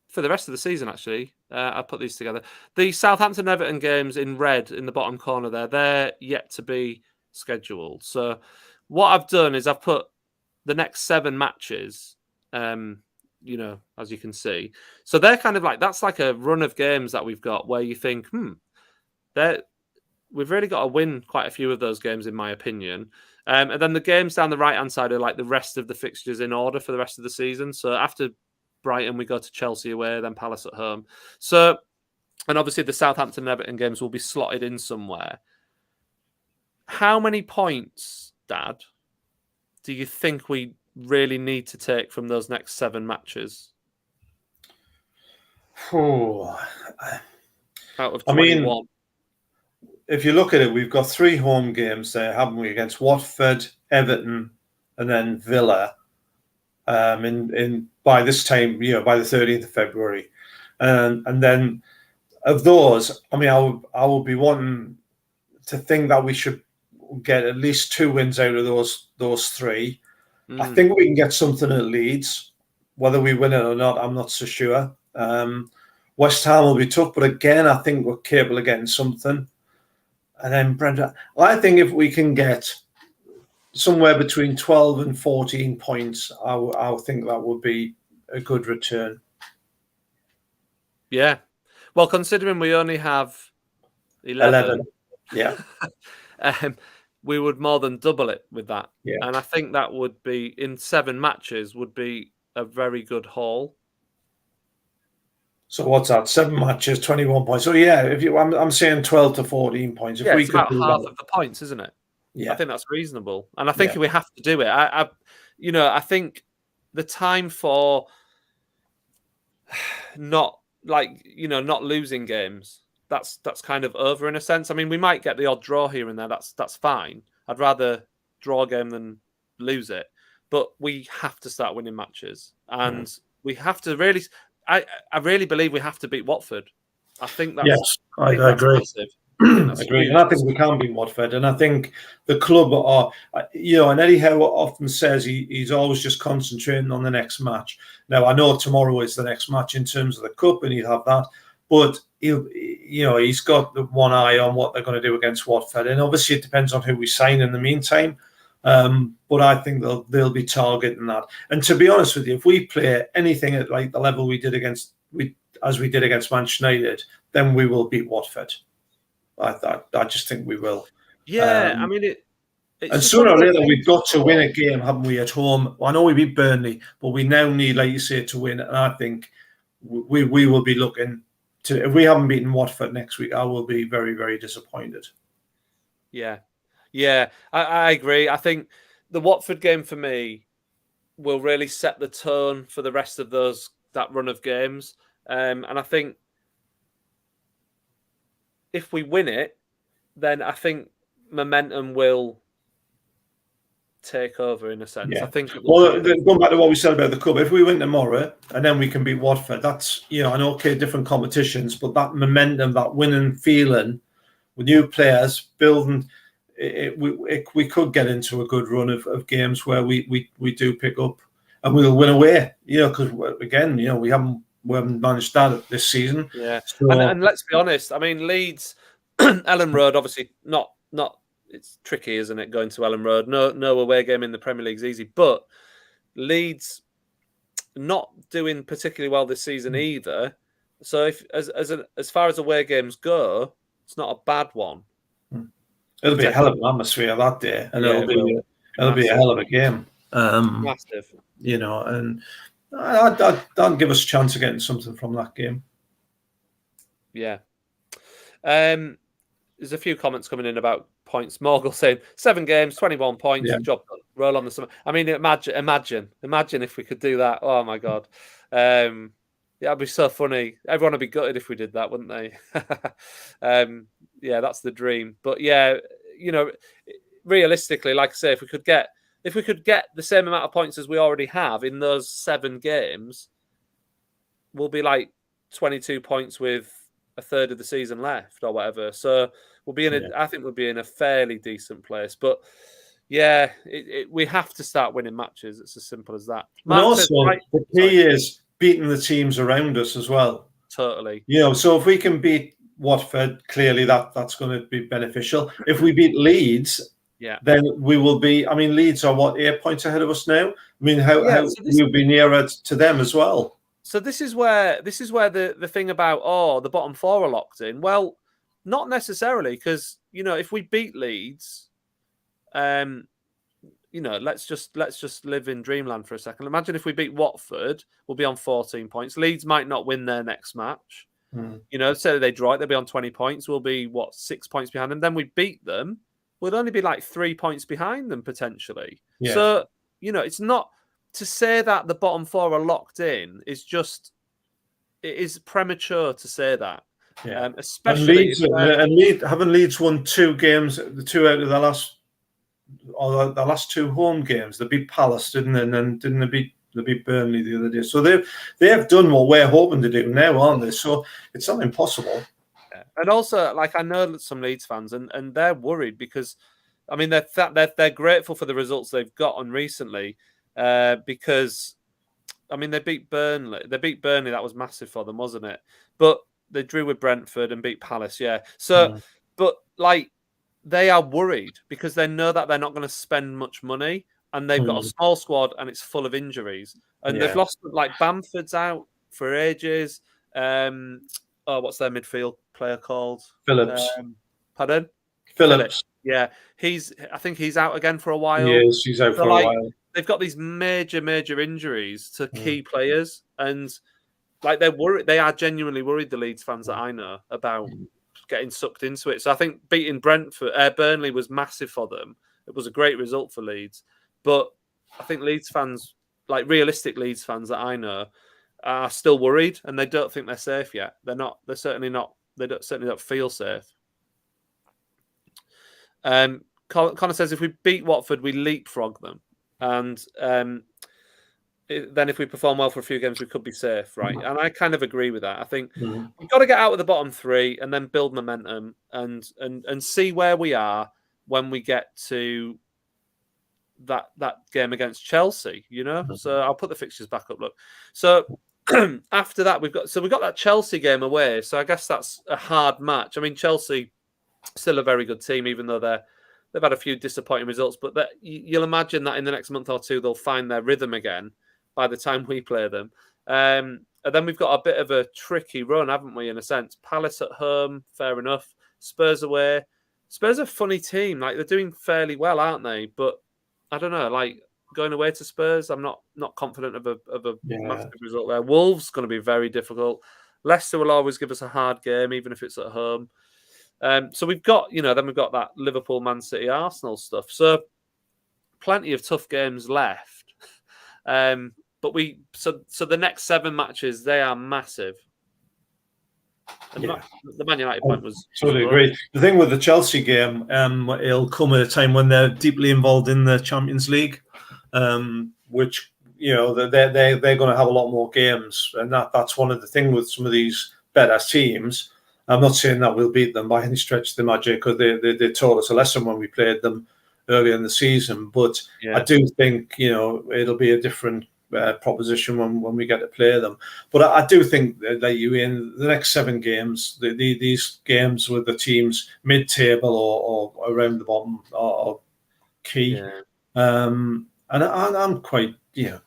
for the rest of the season, actually. I put these together. The Southampton-Everton games in red in the bottom corner there, they're yet to be scheduled. So what I've done is I've put the next 7 matches, as you can see. So they're kind of like, that's like a run of games that we've got where you think, we've really got to win quite a few of those games, in my opinion. And then the games down the right-hand side are like the rest of the fixtures in order for the rest of the season. So after Brighton, we go to Chelsea away, then Palace at home. So, and obviously the Southampton and Everton games will be slotted in somewhere. How many points, Dad, do you think we really need to take from those next 7 matches? Out of 21. If you look at it, we've got 3 home games there, haven't we? Against Watford, Everton, and then Villa. By this time, by the 30th of February, and then of those, I mean, I will be wanting to think that we should get at least 2 wins out of those 3. I think we can get something at Leeds. Whether we win it or not, I'm not so sure. West Ham will be tough, but again, I think we're capable of getting something. And then Brentford, I think if we can get somewhere between 12 and 14 points, I think that would be a good return. Yeah. Well, considering we only have 11. Yeah. We would more than double it with that. Yeah. And I think that would be, in 7 matches, would be a very good haul. So what's that? 7 matches, 21 points. So yeah, I'm saying 12 to 14 points. If we it's about half of the points, isn't it? Yeah. I think that's reasonable. And I think we have to do it. I think the time for not losing games, that's kind of over in a sense. I mean, we might get the odd draw here and there. That's fine. I'd rather draw a game than lose it. But we have to start winning matches. And we have to really... I really believe we have to beat Watford. I think that's... Yes, I agree. Massive. I agree. And I think we can beat Watford. And I think the club are... and Eddie Howe often says he's always just concentrating on the next match. Now, I know tomorrow is the next match in terms of the Cup, and he'll have that. But, he's got the one eye on what they're going to do against Watford. And obviously, it depends on who we sign in the meantime. But I think they'll be targeting that. And to be honest with you, if we play anything at like the level we did against Manchester United, then we will beat Watford. I just think we will. Yeah, I mean it. And sooner or later, we've got to win a game, haven't we, at home? I know we beat Burnley, but we now need, like you say, to win. And I think we will be looking to. If we haven't beaten Watford next week, I will be very, very disappointed. Yeah, I agree. I think the Watford game for me will really set the tone for the rest of that run of games. And I think if we win it, then I think momentum will take over in a sense. Yeah. I think it will Well, going back to what we said about the cup, if we win tomorrow and then we can beat Watford, that's, you know, an okay, different competitions, but that momentum, that winning feeling with new players building, we could get into a good run of games where we do pick up and we'll win away. You know, because again, you know, we haven't managed that this season. Yeah, So, and let's be honest. I mean, Leeds, Ellen Road, obviously not. It's tricky, isn't it, going to Ellen Road? No away game in the Premier League is easy, but Leeds not doing particularly well this season either. So if as far as away games go, it's not a bad one. it'll be a hell of an atmosphere that day, and Yeah, it'll be a hell of a game. Massive. You know, and I'd give us a chance of getting something from that game. Yeah. There's a few comments coming in about points. Morgul saying 7 games, 21 points, job done. Roll on the summer. I mean, imagine if we could do that. Oh my god, yeah, it'd be so funny. Everyone would be gutted if we did that, wouldn't they? Yeah, that's the dream. But yeah, you know, realistically, like I say, if we could get the same amount of points as we already have in those 7 games, we'll be like 22 points with a third of the season left or whatever. So we'll be I think we'll be in a fairly decent place. But yeah, we have to start winning matches. It's as simple as that. And also, the key is beating the teams around us as well. Totally. You know, so if we can beat Watford, clearly that's going to be beneficial. If we beat Leeds, then we will be. I mean, Leeds are what, 8 points ahead of us now. I mean, how we'll be nearer to them as well. So this is where the thing about the bottom 4 are locked in. Well, not necessarily, because you know, if we beat Leeds, you know, let's just live in dreamland for a second. Imagine if we beat Watford, we'll be on 14 points. Leeds might not win their next match. You know, say they draw it, they'll be on 20 points. We'll be 6 points behind them. Then we beat them, we'll only be like 3 points behind them potentially. Yeah. So you know, it's not. To say that the bottom 4 are locked in is it is premature to say that. Yeah. Especially haven't Leeds won 2 games, 2 out of the last 2 home games. They beat Palace, didn't they? And then didn't they beat Burnley the other day? So they have done what we're hoping to do now, aren't they? So it's not impossible. Yeah. And also, like, I know some Leeds fans, and they're worried because, I mean, they're grateful for the results they've gotten recently. Because, I mean, they beat Burnley. That was massive for them, wasn't it? But they drew with Brentford and beat Palace, yeah. So, but like, they are worried because they know that they're not going to spend much money, and they've got a small squad and it's full of injuries. And they've lost, like, Bamford's out for ages. What's their midfield player called? Phillips. Pardon? Phillips. Yeah, I think he's out again for a while. Yes, he's out for a while. They've got these major injuries to key players, and like they're worried. They are genuinely worried. The Leeds fans that I know about getting sucked into it. So I think beating Burnley was massive for them. It was a great result for Leeds, but I think Leeds fans, like realistic Leeds fans that I know, are still worried, and they don't think they're safe yet. They're not. They're certainly not. They certainly don't feel safe. Connor says if we beat Watford, we leapfrog them. And then if we perform well for a few games, we could be safe, right? And I kind of agree with that. I think we've got to get out of the bottom 3 and then build momentum and see where we are when we get to that game against Chelsea, you know? So I'll put the fixtures back up, look. So after that, we've got that Chelsea game away. So I guess that's a hard match. I mean, Chelsea still a very good team, even though they've had a few disappointing results, but you'll imagine that in the next month or 2, they'll find their rhythm again by the time we play them. And then we've got a bit of a tricky run, haven't we, in a sense? Palace at home, fair enough. Spurs away. Spurs are a funny team. Like, they're doing fairly well, aren't they? But I don't know, like, going away to Spurs, I'm not confident of a massive result there. Wolves going to be very difficult. Leicester will always give us a hard game, even if it's at home. So we've got, then we've got that Liverpool, Man City, Arsenal stuff. So plenty of tough games left. But so the next 7 matches, they are massive. And Yeah. the Man United point was totally agree. The thing with the Chelsea game, it'll come at a time when they're deeply involved in the Champions League, which they're going to have a lot more games, and that's one of the things with some of these better teams. I'm not saying that we'll beat them by any stretch of the magic, because they taught us a lesson when we played them earlier in the season. But I do think it'll be a different proposition when we get to play them. But I do think that you in the next 7 games, these games with the teams mid-table or around the bottom are key. And I'm quite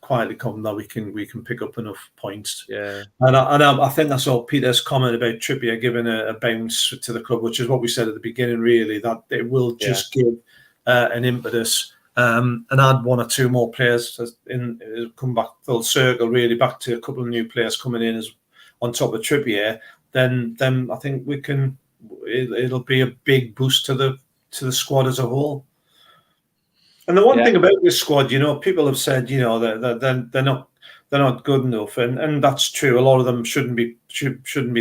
quietly confident that we can pick up enough points. Yeah. And I think I saw Peter's comment about Trippier giving a bounce to the club, which is what we said at the beginning, really, that it will just give an impetus. And add 1 or 2 more players come back full circle, really back to a couple of new players coming in as on top of Trippier. Then I think we can. It'll be a big boost to the squad as a whole. And the one thing about this squad, people have said, that they're not good enough, and that's true. A lot of them shouldn't be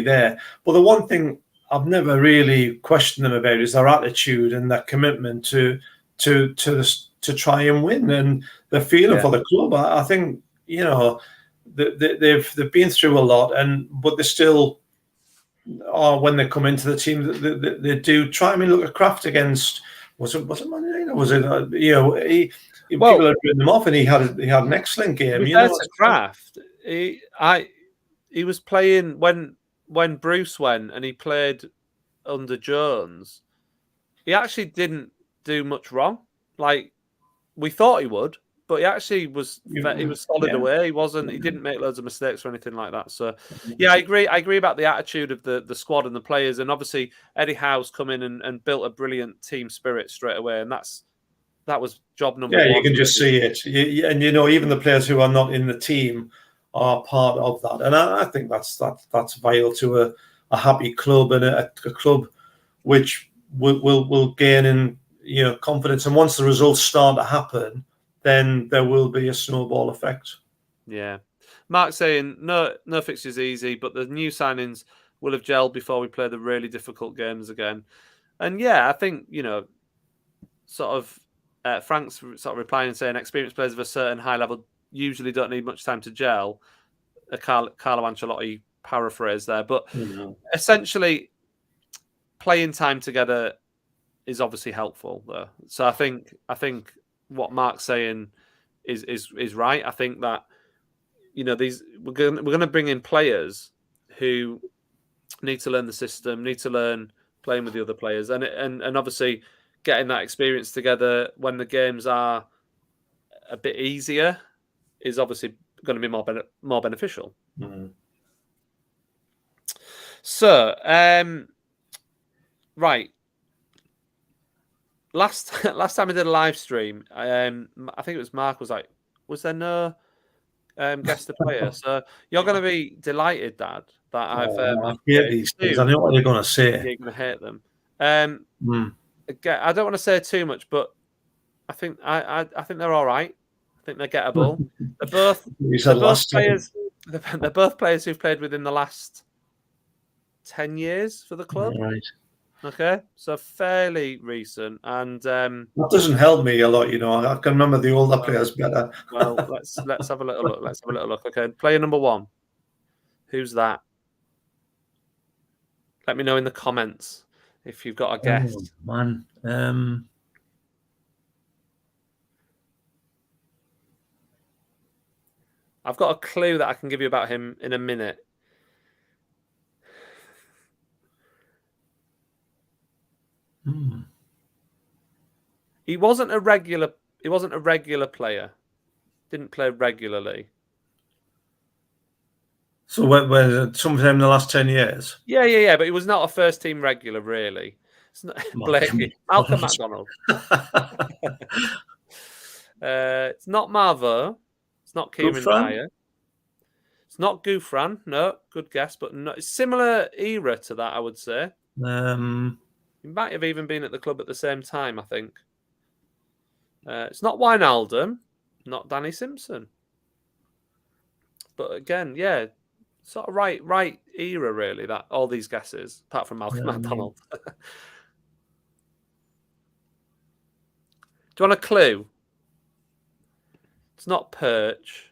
there. But the one thing I've never really questioned them about is their attitude and their commitment to try and win, and the feeling for the club. I think they've been through a lot, but they still are, when they come into the team, they do try and look at Kraft against. Was it Man United? Was it people had written him off, and he had an excellent game. Kraft, he was playing when Bruce went, and he played under Jones. He actually didn't do much wrong. Like, we thought he would, but he actually was solid away. He didn't make loads of mistakes or anything like that. So I agree about the attitude of the squad and the players. And obviously Eddie Howe's come in and built a brilliant team spirit straight away, and that was job number 1. Yeah, you can just see it. And even the players who are not in the team are part of that. And I think that's vital to a happy club, and a club which will gain in confidence. And once the results start to happen, then there will be a snowball effect. Yeah. Mark saying no fixtures easy, but the new signings will have gelled before we play the really difficult games again. And I think Frank's sort of replying and saying experienced players of a certain high level usually don't need much time to gel. A Carlo Ancelotti paraphrase there, but essentially playing time together is obviously helpful there. So I think what Mark's saying is right. I think that we're going to bring in players who need to learn the system, need to learn playing with the other players, and obviously getting that experience together when the games are a bit easier is obviously going to be more beneficial. So, right. Last time I did a live stream, I think it was Mark was like, was there no guest to player? So you're going to be delighted, Dad, that I've hate these things. I know what they're going to say. You're going to hate them. Again, I don't want to say too much, but I think they're all right. I think they're gettable. They're both players who've played within the last 10 years for the club. Right. Okay, so fairly recent, and that doesn't help me a lot. I can remember the older players better. Well, let's have a little look. Okay, player number 1. Who's that? Let me know in the comments if you've got a guess. Oh, man, I've got a clue that I can give you about him in a minute. He wasn't a regular player. Didn't play regularly. So when sometime in the last 10 years? Yeah. But he was not a first team regular, really. It's not Malcolm McDonald. It's not Marvo. It's not Kieran Trippier. It's not Gouffran. No, good guess, but no, it's similar era to that, I would say. He might have even been at the club at the same time, I think. It's not Wijnaldum, not Danny Simpson. But again, yeah, sort of right era, really, that all these guesses, apart from Malcolm McDonald. Do you want a clue? It's not Perch.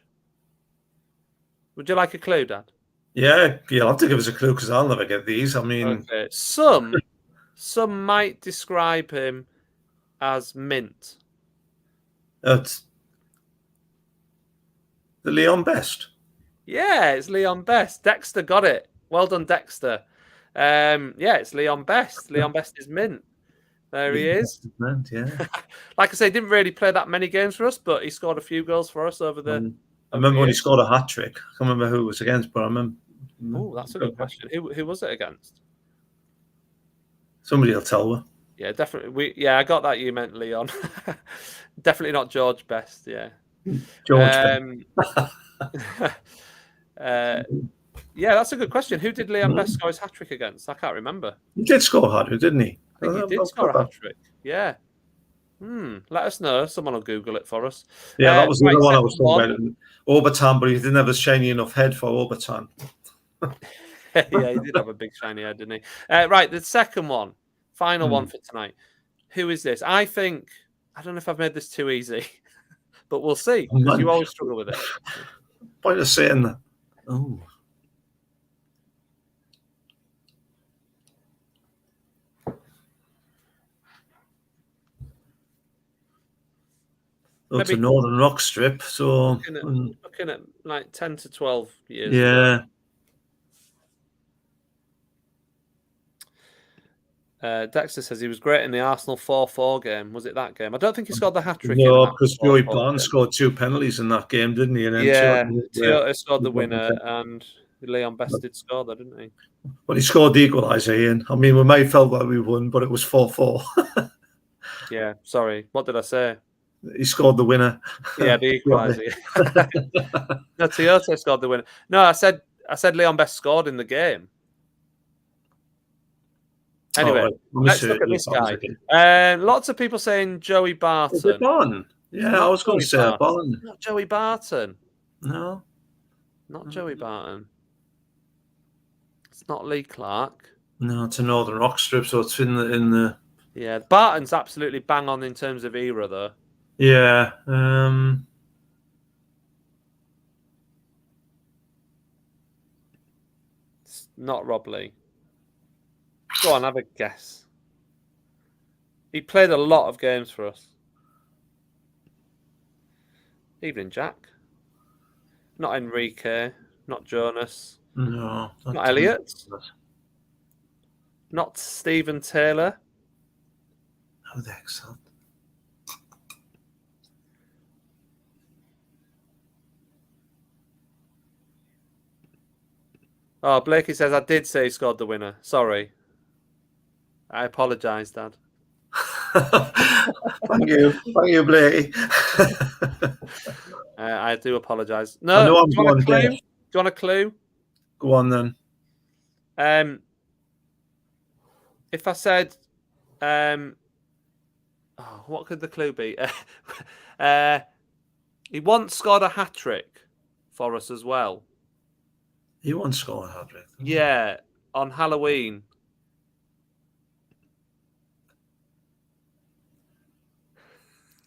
Would you like a clue, Dad? Yeah, you'll have to give us a clue because I'll never get these. I mean, Okay. Some might describe him as mint. it's the Leon Best. Yeah, it's Leon Best. Dexter got it. Well done, Dexter. Yeah, it's Leon Best. Leon Best is mint. There he is. Yeah. Like I say, didn't really play that many games for us, but he scored a few goals for us over the. I remember when he scored a hat trick. I can't remember who it was against, but I remember. Oh, that's a good question. Who was it against? Somebody will tell her. Yeah, definitely. I got that. You meant Leon. Definitely not George Best. Yeah. George. Yeah, that's a good question. Who did Leon Best score his hat trick against? I can't remember. He did score a hat trick, didn't he? I think he did score a hat trick. Yeah. Let us know. Someone will Google it for us. Yeah, that was the other one I was talking about. Orbitan, but he didn't have a shiny enough head for Orbitan. Yeah, he did have a big shiny head, didn't he? Right, the second one. Final one for tonight. Who is this? I don't know if I've made this too easy, but we'll see, because you always struggle with it. Point of saying that. Oh. Well, it's a Northern Rock strip, so... Looking at like 10 to 12 years ago. Dexter says he was great in the Arsenal 4-4 game. Was it that game? I don't think he scored the hat-trick. No, because Joey Barnes scored 2 penalties in that game, didn't he? And then Toyota scored the winner, and Leon Best did score that, didn't he? Well, he scored the equaliser, Ian. I mean, we may have felt that we won, but it was 4-4. Yeah, sorry. What did I say? He scored the winner. Yeah, the equaliser. No, Toyota scored the winner. No, I said Leon Best scored in the game. Anyway, let's look at this guy. Lots of people saying Joey Barton. Is it Barton? Yeah, I was going to say Barton. Not Joey Barton. No. Not Joey Barton. It's not Lee Clark. No, it's a Northern Rock strip, so it's in the... Yeah, Barton's absolutely bang on in terms of era, though. Yeah. It's not Rob Lee. Go on, have a guess. He played a lot of games for us. Evening, Jack. Not Enrique. Not Jonas. No. Not Elliot. Not Stephen Taylor. How the heck's that? Oh, Blakey says, I did say he scored the winner. Sorry. I apologise, Dad. Thank you, Blakey. I do apologise. No, do you want a clue? Do you want a clue? Go on then. If I said, what could the clue be? He once scored a hat trick for us as well. He once scored a hat trick. Yeah, on Halloween.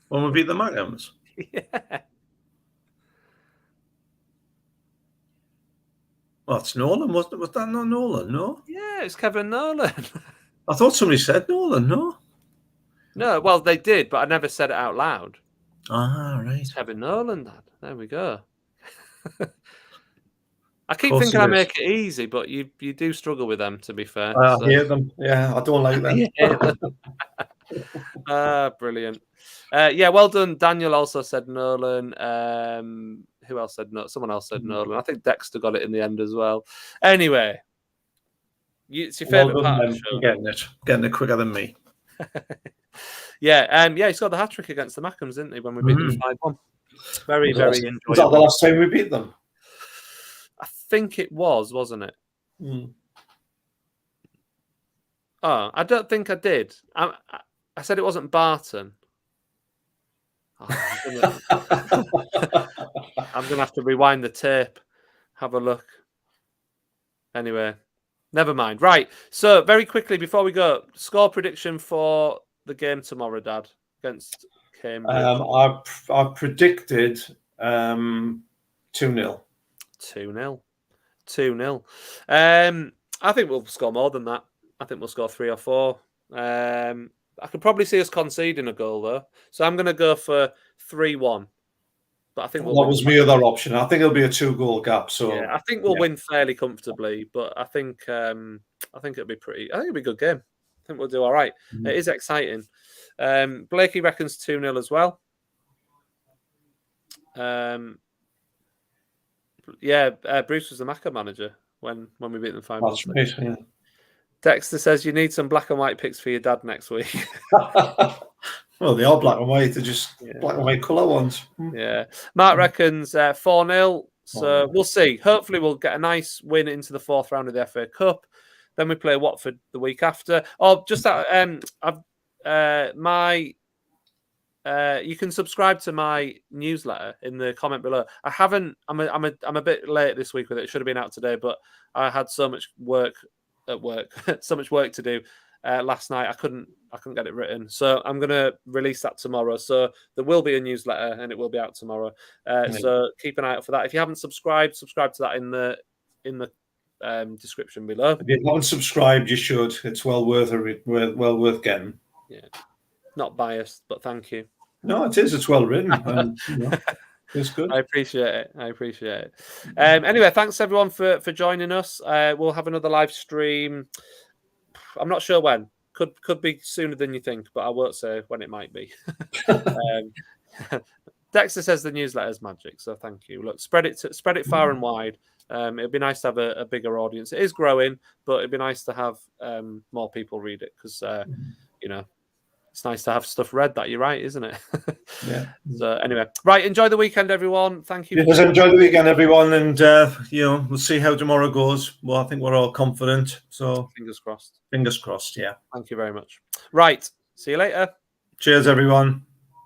When we beat the Mackhams? Yeah. Well, it's Nolan, wasn't it? Was that not Nolan? No? Yeah, it's Kevin Nolan. I thought somebody said Nolan, no? No, well, they did, but I never said it out loud. Ah, right. It's Kevin Nolan, Dad. There we go. I keep thinking I make it easy, but you do struggle with them, to be fair. I hate them. Yeah, I don't like them. Brilliant. Yeah, well done. Daniel also said Nolan. Who else said no? Someone else said Nolan. I think Dexter got it in the end as well. Anyway, it's your favourite part of the show. Getting it quicker than me. Yeah, he scored the hat trick against the Mackhams, didn't he? When we beat them 5-1. Very enjoyable. Was that the last time we beat them? I think it was, wasn't it? Oh, I don't think I did. I said it wasn't Barton. Oh, I'm gonna have to rewind the tape. have a look. Anyway, never mind. Right. So very quickly before we go, score prediction for the game tomorrow, Dad, against Cambridge. I've predicted 2-0. 2-0. 2-0. I think we'll score more than that. I think we'll score 3 or 4. I could probably see us conceding a goal though, so I'm going to go for 3-1. But I think we'll that win. Was my other option. I think it'll be a 2-goal gap. So yeah, I think we'll win fairly comfortably. But I think it'll be pretty. I think it'll be a good game. I think we'll do all right. It is exciting. Blakey reckons 2-0 as well. Bruce was the Macca manager when we beat them 5-0. That's right, yeah. Dexter says you need some black and white picks for your dad next week. Well, they are black and white. They're just black and white colour ones. Yeah. Mark reckons 4-0. So we'll see. Hopefully we'll get a nice win into the 4th round of the FA Cup. Then we play Watford the week after. Oh, just that you can subscribe to my newsletter in the comment below. I haven't. I'm a bit late this week with it. It should have been out today, but I had so much work at work, so much work to do last night. I couldn't get it written, so I'm gonna release that tomorrow. So there will be a newsletter, and it will be out tomorrow. So keep an eye out for that. If you haven't subscribe to that in the description below. If you haven't subscribed, you should. It's well worth getting. Yeah. Not biased, but thank you. No, it is. It's well written. And, it's good. I appreciate it. Anyway, thanks everyone for joining us. We'll have another live stream. I'm not sure when. Could be sooner than you think, but I won't say when it might be. Dexter says the newsletter is magic, so thank you. Look, spread it far and wide. It'd be nice to have a bigger audience. It is growing, but it'd be nice to have more people read it because it's nice to have stuff read that you write, isn't it? Yeah. So anyway, right. Enjoy the weekend, everyone. Thank you. Yes, enjoy the weekend, everyone, and we'll see how tomorrow goes. Well, I think we're all confident. So fingers crossed. Fingers crossed. Yeah. Thank you very much. Right. See you later. Cheers, everyone.